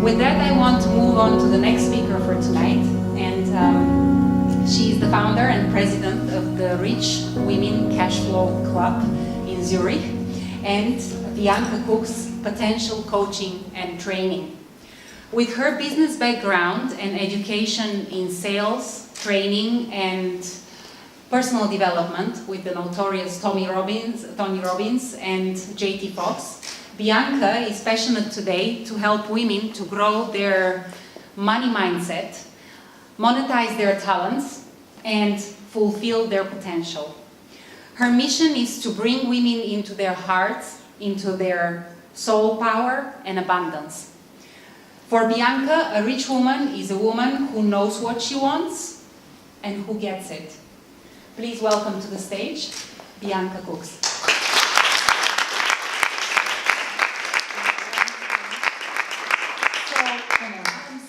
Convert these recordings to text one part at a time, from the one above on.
With that, I want to move on to the next speaker for tonight, and she is the founder and president of the Rich Women Cash Flow Club in Zurich, and Bianca Kux, Potential Coaching and Training. With her business background and education in sales, training, and personal development with the notorious Tony Robbins and JT Fox, Bianca is passionate today to help women to grow their money mindset, monetize their talents, and fulfill their potential. Her mission is to bring women into their hearts, into their soul power and abundance. For Bianca, a rich woman is a woman who knows what she wants and who gets it. Please welcome to the stage, Bianca Kux.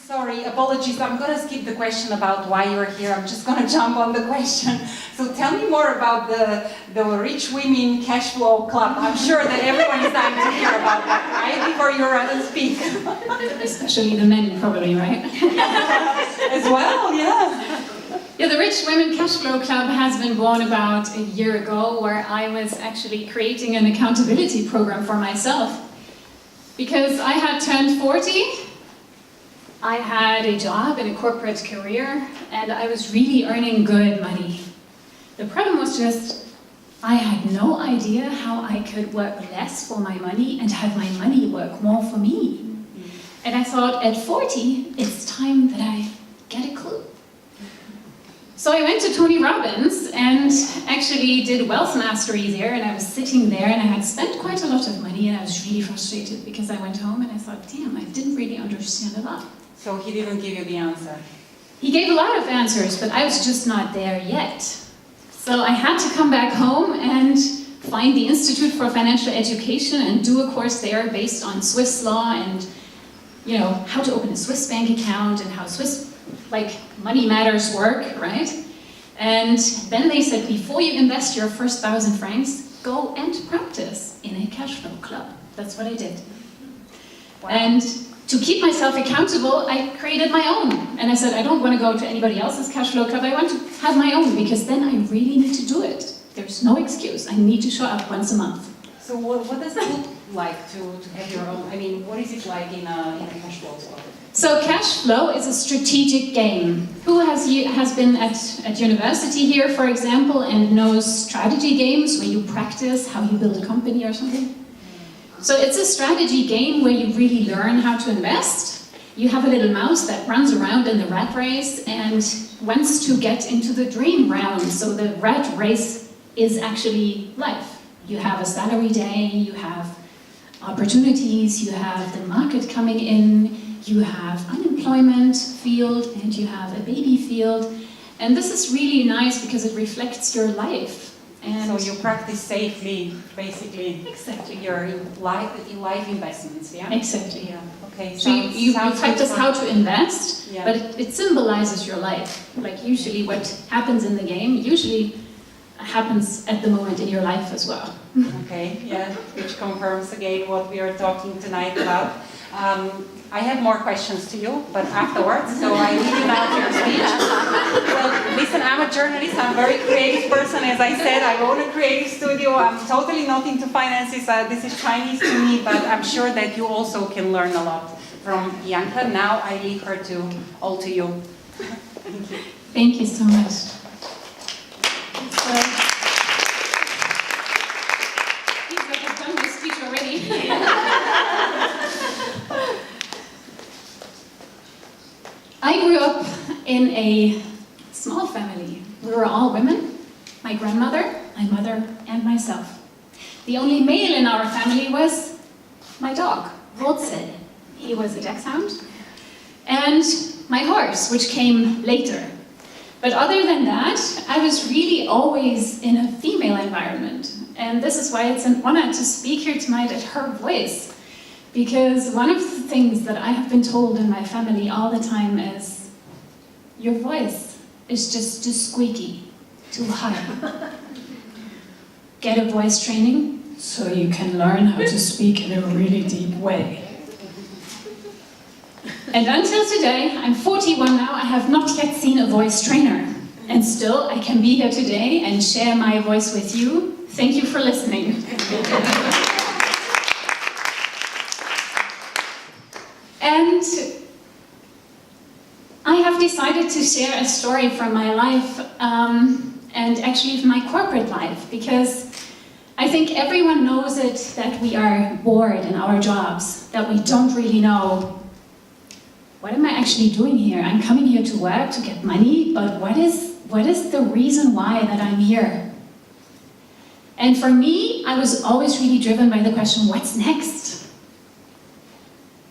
Sorry, apologies, I'm going to skip the question about why you're here. I'm just going to jump on the question. So tell me more about the Rich Women Cash Flow Club. I'm sure that everyone is dying to hear about that, right? Before you rather speak. Especially the men, probably, right? As well, yeah. Yeah, the Rich Women Cash Flow Club has been born about a year ago, where I was actually creating an accountability program for myself. Because I had turned 40, I had a job in a corporate career, and I was really earning good money. The problem was just, I had no idea how I could work less for my money and have my money work more for me. And I thought, at 40, it's time that I get a clue. So I went to Tony Robbins and actually did wealth mastery there, and I was sitting there and I had spent quite a lot of money, and I was really frustrated because I went home and I thought, damn, I didn't really understand a lot. So he didn't give you the answer? He gave a lot of answers, but I was just not there yet. So I had to come back home and find the Institute for Financial Education and do a course there based on Swiss law and, you know, how to open a Swiss bank account and how Swiss, money matters work, right? And then they said, before you invest your first 1,000 francs, go and practice in a cash flow club. That's what I did. Wow. And to keep myself accountable, I created my own. And I said, I don't want to go to anybody else's cash flow club. I want to have my own, because then I really need to do it. There's no excuse. I need to show up once a month. So what does it look like to have your own? I mean, what is it like in a cash flow club? So cash flow is a strategic game. Who has been at university here, for example, and knows strategy games where you practice how you build a company or something? So it's a strategy game where you really learn how to invest. You have a little mouse that runs around in the rat race and wants to get into the dream round. So the rat race is actually life. You have a salary day, you have opportunities, you have the market coming in, you have unemployment field, and you have a baby field. And this is really nice because it reflects your life. And so you practice safely, basically. Exactly. Your life investments, yeah? Exactly, yeah. Okay. So you practice how to invest, yeah. but it symbolizes your life. Like usually what happens in the game usually happens at the moment in your life as well. Okay, yeah, which confirms again what we are talking tonight about. I have more questions to you, but afterwards, so I leave you now to your speech. Well, listen, I'm a journalist, I'm a very creative person, as I said, I own a creative studio, I'm totally not into finances, this is Chinese to me, but I'm sure that you also can learn a lot from Bianca. Now I leave her all to you. Thank you. Thank you so much. Feels like I've done my speech already. I grew up in a small family. We were all women. My grandmother, my mother, and myself. The only male in our family was my dog, Wurzel. He was a dachshund. And my horse, which came later. But other than that, I was really always in a female environment. And this is why it's an honor to speak here tonight at her voice. Because one of the things that I have been told in my family all the time is, your voice is just too squeaky, too high. Get a voice training so you can learn how to speak in a really deep way. And until today, I'm 41 now, I have not yet seen a voice trainer. And still, I can be here today and share my voice with you. Thank you for listening. And I have decided to share a story from my life, and actually from my corporate life, because I think everyone knows it, that we are bored in our jobs, that we don't really know, what am I actually doing here? I'm coming here to work to get money, but what is the reason why that I'm here? And for me, I was always really driven by the question, what's next?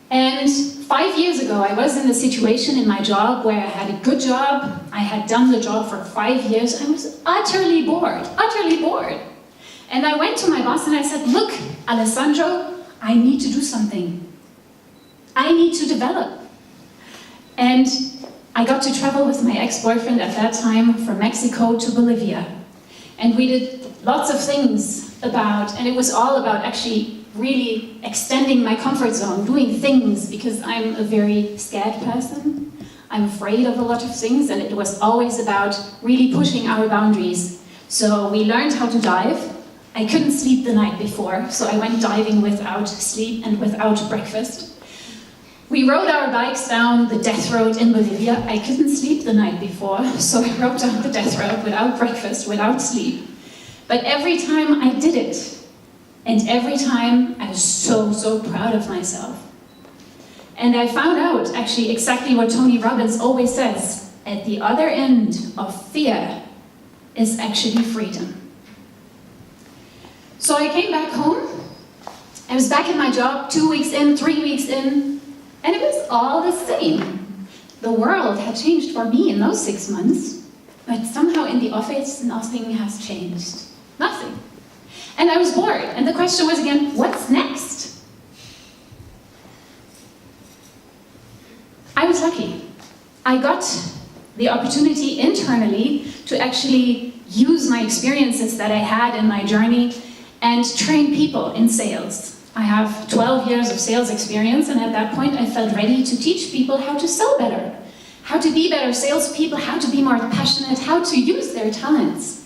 And 5 years ago, I was in a situation in my job where I had a good job, I had done the job for 5 years, I was utterly bored. And I went to my boss and I said, look, Alessandro, I need to do something. I need to develop. And I got to travel with my ex-boyfriend at that time from Mexico to Bolivia. And we did lots of things and it was all about actually really extending my comfort zone, doing things, because I'm a very scared person. I'm afraid of a lot of things, and it was always about really pushing our boundaries. So we learned how to dive. I couldn't sleep the night before, so I went diving without sleep and without breakfast. We rode our bikes down the death road in Bolivia. I couldn't sleep the night before, so I rode down the death road without breakfast, without sleep. But every time I did it, and every time I was so proud of myself. And I found out actually exactly what Tony Robbins always says, at the other end of fear is actually freedom. So I came back home, I was back in my job 2 weeks in, 3 weeks in, and it was all the same. The world had changed for me in those 6 months, but somehow in the office, nothing has changed. Nothing. And I was bored, and the question was again, what's next? I was lucky. I got the opportunity internally to actually use my experiences that I had in my journey and train people in sales. I have 12 years of sales experience, and at that point I felt ready to teach people how to sell better, how to be better salespeople, how to be more passionate, how to use their talents.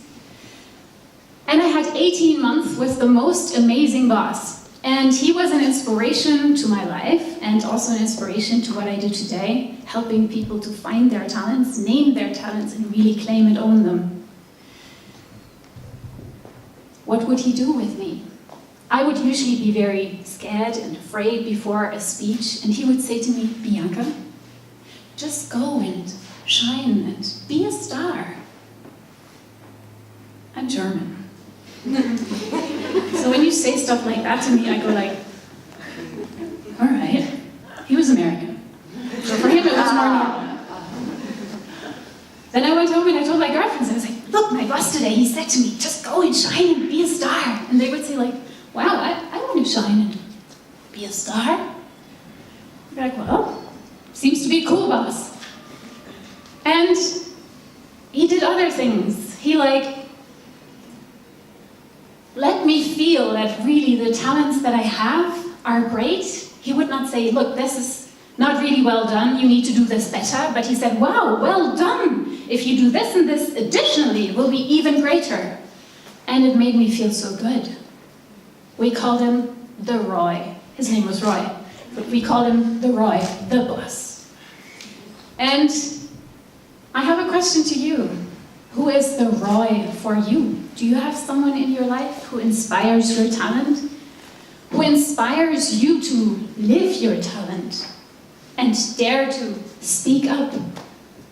And I had 18 months with the most amazing boss. And he was an inspiration to my life and also an inspiration to what I do today, helping people to find their talents, name their talents, and really claim and own them. What would he do with me? I would usually be very scared and afraid before a speech, and he would say to me, Bianca, just go and shine and be a star. I'm German. So when you say stuff like that to me, I go like, all right. He was American. So for him it was more normal. Then I went home and I told my girlfriends, and I was like, look, my boss today, he said to me, just go and shine and be a star. And they would say like, wow, I want to shine and be a star. I'd be like, well, seems to be a cool boss. And he did other things. He let me feel that really the talents that I have are great. He would not say, look, this is not really well done, you need to do this better. But he said, wow, well done. If you do this and this additionally, it will be even greater. And it made me feel so good. We called him the Roy. His name was Roy. But we called him the Roy, the boss. And I have a question to you. Who is the Roy for you? Do you have someone in your life who inspires your talent? Who inspires you to live your talent and dare to speak up?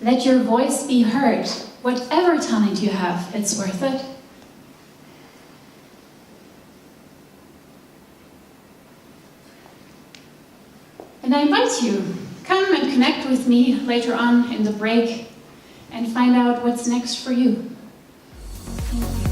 Let your voice be heard. Whatever talent you have, it's worth it. And I invite you, come and connect with me later on in the break and find out what's next for you. Thank you.